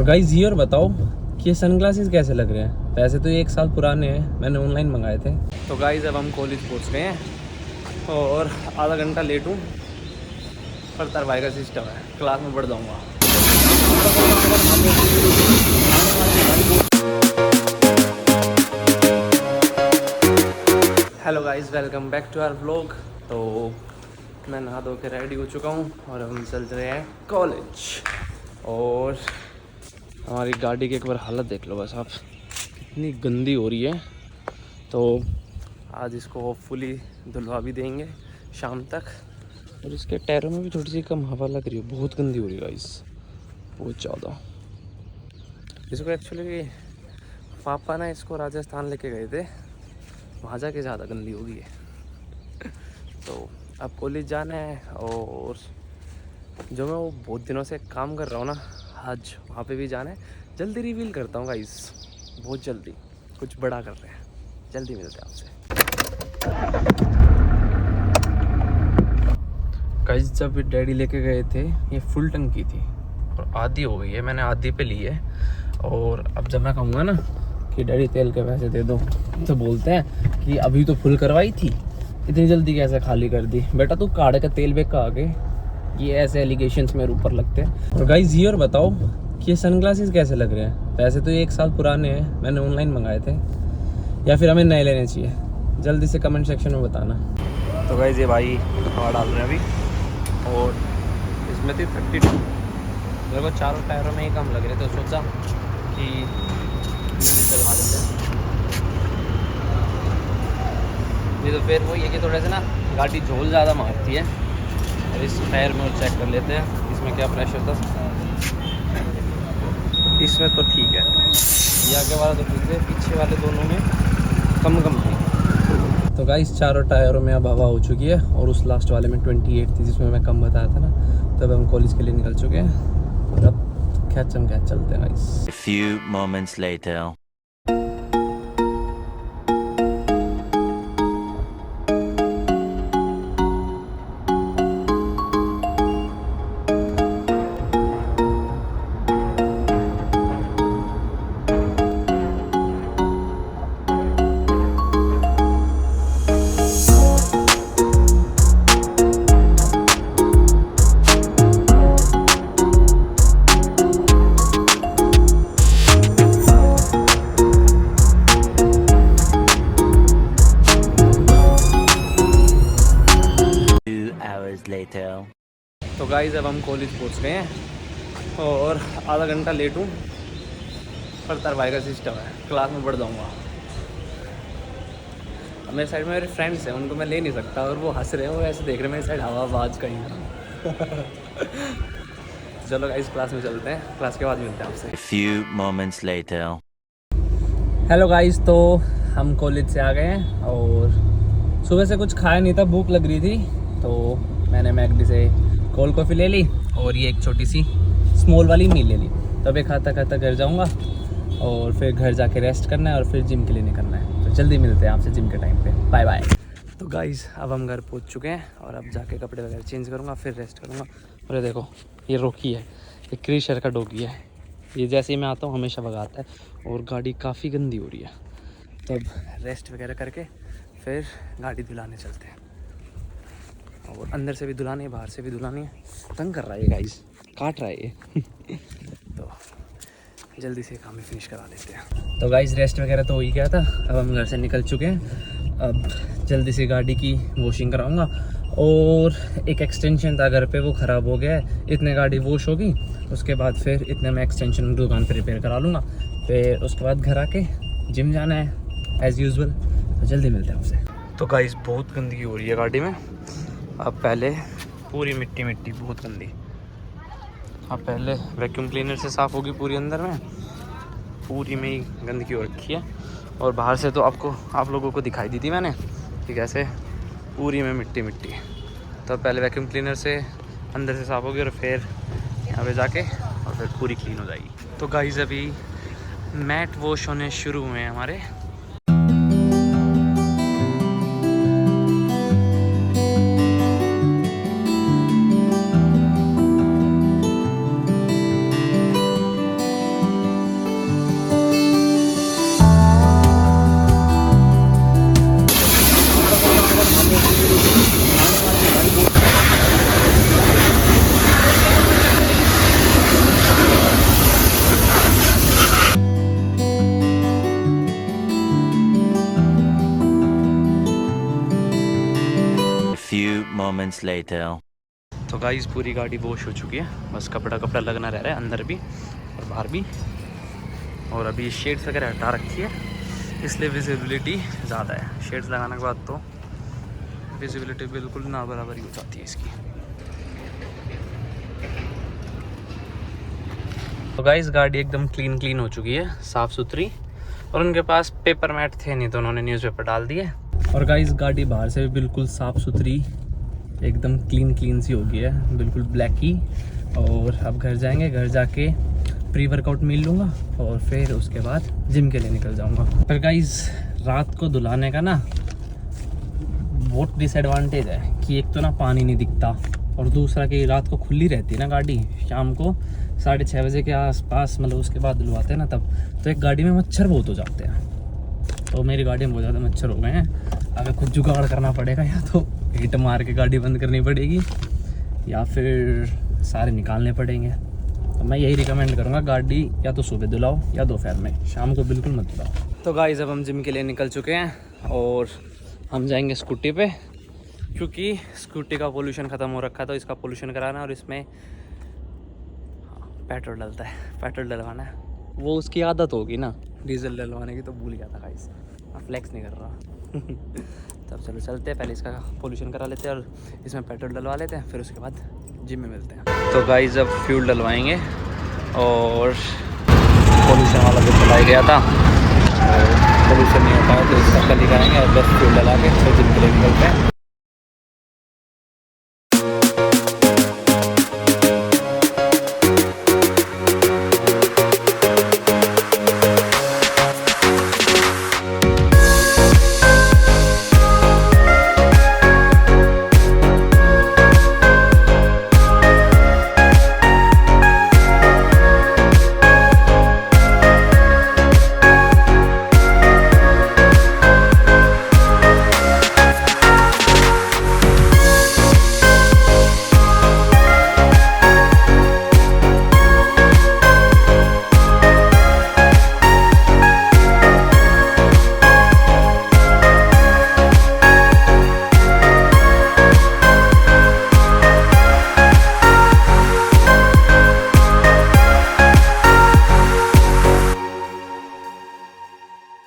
और गाइस ये और बताओ कि ये सनग्लासेस कैसे लग रहे हैं। वैसे तो ये 1 साल पुराने हैं, मैंने ऑनलाइन मंगाए थे। तो गाइस अब हम कॉलेज पहुंच गए हैं और आधा घंटा लेट हूँ, पर तरवाई का सिस्टम है, क्लास में बढ़ जाऊँगा। Hello guys, welcome back to our vlog. तो मैं नहा धो के रेडी हो चुका हूँ और हम चल रहे हैं कॉलेज। और हमारी गाड़ी की एक बार हालत देख लो बस आप, कितनी गंदी हो रही है। तो आज इसको होपफुली धुलवा भी देंगे शाम तक। और इसके टायरों में भी थोड़ी सी कम हवा लग रही है, बहुत गंदी हो रही है गाइस, बहुत ज़्यादा। इसको एक्चुअली पापा ना इसको राजस्थान लेके गए थे, वहाँ जाके ज़्यादा गंदी हो गई है। तो अब कॉलेज जाना है और जो मैं वो बहुत दिनों से काम कर रहा हूँ ना, आज वहाँ पे भी जाना है। जल्दी रिवील करता हूँ गाइस, बहुत जल्दी कुछ बड़ा कर रहे हैं, जल्दी मिलते हैं आपसे। गाइस जब डैडी लेके गए थे ये फुल टंकी थी और आधी हो गई है, मैंने आधी पे ली है। और अब जब मैं कहूँगा ना कि डैडी तेल के पैसे दे दो, तो बोलते हैं कि अभी तो फुल करवाई थी, इतनी जल्दी कैसे खाली कर दी। बेटा तू काढ़े का तेल बेच का आगे, ये ऐसे एलिगेशंस मेरे ऊपर लगते हैं। और गाइस ये और बताओ कि ये सनग्लासेस कैसे लग रहे हैं। वैसे तो ये 1 साल पुराने हैं, मैंने ऑनलाइन मंगाए थे, या फिर हमें नए लेने चाहिए। जल्दी से कमेंट सेक्शन में बताना। तो गाइस ये भाई हवा डाल रहे हैं अभी, और इसमें थी 32। मेरे को चारों टायरों में ही कम लग रहे थे, तो सोचा कि जल्दी चलवा देते हैं। ये तो फिर वही है कि थोड़े से ना गाड़ी झोल ज़्यादा मारती है। और इस टायर में चेक कर लेते हैं इसमें क्या प्रेशर था। इसमें तो ठीक है, ये आगे वाला तो ठीक है, पीछे वाले दोनों में कम थी। तो गाइस चारों टायरों में अब हवा हो चुकी है, और उस लास्ट वाले में 28 थी जिसमें मैं कम बताया था ना। तब हम कॉलेज के लिए निकल चुके हैं और अब कैचम कैच चलते हैं guys. A few moments later. Later. तो गाइस अब हम कॉलेज पहुंच गए हैं और आधा घंटा लेट हूँ, पर तरवाई का सिस्टम है, क्लास में बढ़ जाऊँगा। अब मेरे साइड में मेरे फ्रेंड्स हैं, उनको मैं ले नहीं सकता, और वो हंस रहे हैं, वो ऐसे देख रहे हैं मेरे साइड, हवाबाज कहीं। चलो गाइस क्लास में चलते हैं, क्लास के बाद मिलते हैं आपसे। A few moments later. Hello guys, तो हम कॉलेज से आ गए हैं और सुबह से कुछ खाया नहीं था, भूख लग रही थी, तो मैंने मैकडी से कोल्ड कॉफ़ी ले ली और ये एक छोटी सी स्मॉल वाली मील ले ली। तो अभी खाता खाता घर जाऊंगा और फिर घर जाके रेस्ट करना है और फिर जिम के लिए निकलना है। तो जल्दी मिलते हैं आपसे जिम के टाइम पे, बाय बाय। तो गाइस अब हम घर पहुंच चुके हैं और अब जाके कपड़े वगैरह चेंज करूँगा, फिर रेस्ट करूँगा। और ये देखो, ये रोकी है, ये क्रीशर का डॉगी है, ये जैसे ही मैं आता हूँ हमेशा भगाता है। और गाड़ी काफ़ी गंदी हो रही है, तो अब रेस्ट वगैरह करके फिर गाड़ी धुलाने चलते हैं। और अंदर से भी धुलानी है, बाहर से भी धुलानी है। तंग कर रहा है गाइस, काट रहा है ये। तो जल्दी से काम ही फिनिश करा लेते हैं। तो गाइस रेस्ट वगैरह तो हो ही गया था, अब हम घर से निकल चुके हैं। अब जल्दी से गाड़ी की वॉशिंग कराऊंगा, और एक एक्सटेंशन था घर पे, वो ख़राब हो गया है। इतने गाड़ी वॉश होगी, उसके बाद फिर इतने में एक्सटेंशन दुकान पर रिपेयर करा लूँगा। फिर उसके बाद घर आके जिम जाना है एज़ यूजुअल। तो जल्दी मिलते हैं आपसे। तो गाइस बहुत गंदगी हो रही है गाड़ी में। अब पहले पूरी मिट्टी मिट्टी बहुत गंदी, अब पहले वैक्यूम क्लीनर से साफ़ होगी पूरी, अंदर में पूरी में ही गंदगी हो रखी है। और बाहर से तो आप लोगों को दिखाई दी थी मैंने कि कैसे पूरी में मिट्टी मिट्टी। तो पहले वैक्यूम क्लीनर से अंदर से साफ़ होगी और फिर यहाँ पे जाके और फिर पूरी क्लीन हो जाएगी। तो गाइस अभी मैट वॉश होने शुरू हुए हैं हमारे। moments later. तो गाइस पूरी गाड़ी वॉश हो चुकी है, बस कपड़ा लगना रह रहा है अंदर भी और बाहर भी। और अभी शेड्स वगैरह हटा रखी है, इसलिए विजिबिलिटी ज़्यादा है। शेड्स लगाने के बाद तो विजिबिलिटी बिल्कुल ना बराबर ही हो जाती है इसकी। तो गाइस गाड़ी एकदम क्लीन हो चुकी है, साफ़ सुथरी। और उनके पास पेपर मैट थे नहीं तो उन्होंने न्यूज़पेपर डाल दिए। और गाइस गाड़ी बाहर से भी बिल्कुल साफ़ सुथरी एकदम क्लीन सी हो गई है, बिल्कुल ब्लैक ही। और अब घर जाएंगे, घर जाके प्री वर्कआउट मील लूँगा और फिर उसके बाद जिम के लिए निकल जाऊँगा। पर गाइस रात को धुलाने का ना बहुत डिसएडवांटेज है कि एक तो ना पानी नहीं दिखता, और दूसरा कि रात को खुली रहती है ना गाड़ी। शाम को 6:30 बजे के आसपास मतलब उसके बाद धुलवाते हैं ना तब, तो एक गाड़ी में मच्छर बहुत हो जाते हैं। तो मेरी गाड़ी में बहुत ज़्यादा मच्छर हो गए हैं। अगर कुछ जुगाड़ करना पड़ेगा, या तो हीट मार के गाड़ी बंद करनी पड़ेगी या फिर सारे निकालने पड़ेंगे। तो मैं यही रिकमेंड करूँगा, गाड़ी या तो सुबह धुलाओ या दोपहर में, शाम को बिल्कुल मत धुलाओ। तो गाइस अब हम जिम के लिए निकल चुके हैं और हम जाएंगे स्कूटी पे, क्योंकि स्कूटी का पोल्यूशन ख़त्म हो रखा है तो इसका पोल्यूशन कराना है। और इसमें पेट्रोल डलता है, पेट्रोल डलवाना है। वो उसकी आदत होगी ना डीजल डलवाने की, तो भूल गया था गाइस, मैं फ्लेक्स नहीं कर रहा। तब चलो चलते हैं, पहले इसका पोल्यूशन करा लेते हैं और इसमें पेट्रोल डलवा लेते हैं, फिर उसके बाद जिम में मिलते हैं। तो गाइस अब फ्यूल डलवाएंगे और पोल्यूशन वाला जो चलाया गया था पोल्यूशन नहीं होता है तो इसका कल ही कराएंगे। और बस फ्यूल डला के फिर जिम के लिए निकलते हैं।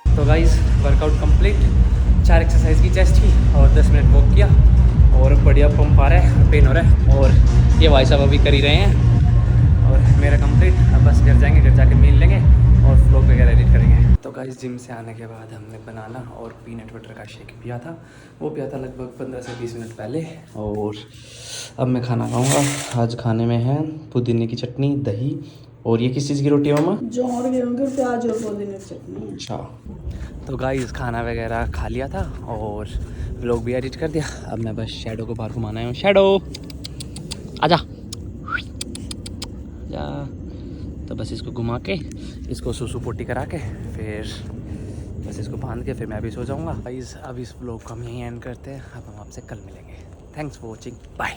तो गाइस वर्कआउट कंप्लीट, 4 एक्सरसाइज की चेस्ट की और 10 मिनट वॉक किया और बढ़िया पंप आ रहा है, पेन हो रहा है। और ये भाई साहब अभी कर ही रहे हैं और मेरा कंप्लीट। अब बस घर जाएंगे, घर जाके मील लेंगे और व्लॉग वगैरह एडिट करेंगे। तो गाइस जिम से आने के बाद हमने बनाना और पीनट बटर का शेक पिया था, वो पिया था लगभग 15 से 20 मिनट पहले। और अब मैं खाना खाऊँगा। आज खाने में है पुदीने की चटनी, दही और ये किस चीज़ की रोटी है मामा? जौहर गेहूं की प्याज और पुदीने की चटनी। अच्छा, तो गाइस खाना वगैरह खा लिया था और व्लॉग भी एडिट कर दिया। अब मैं बस शैडो को बाहर घुमाना है। शैडो आजा जा। तो बस इसको घुमा के इसको सुसु पोटी करा के फिर बस इसको बांध के फिर मैं भी सो जाऊँगा। गाइस अब इस व्लॉग को हम यहीं एंड करते हैं। अब हम आपसे कल मिलेंगे। Thanks for watching, bye.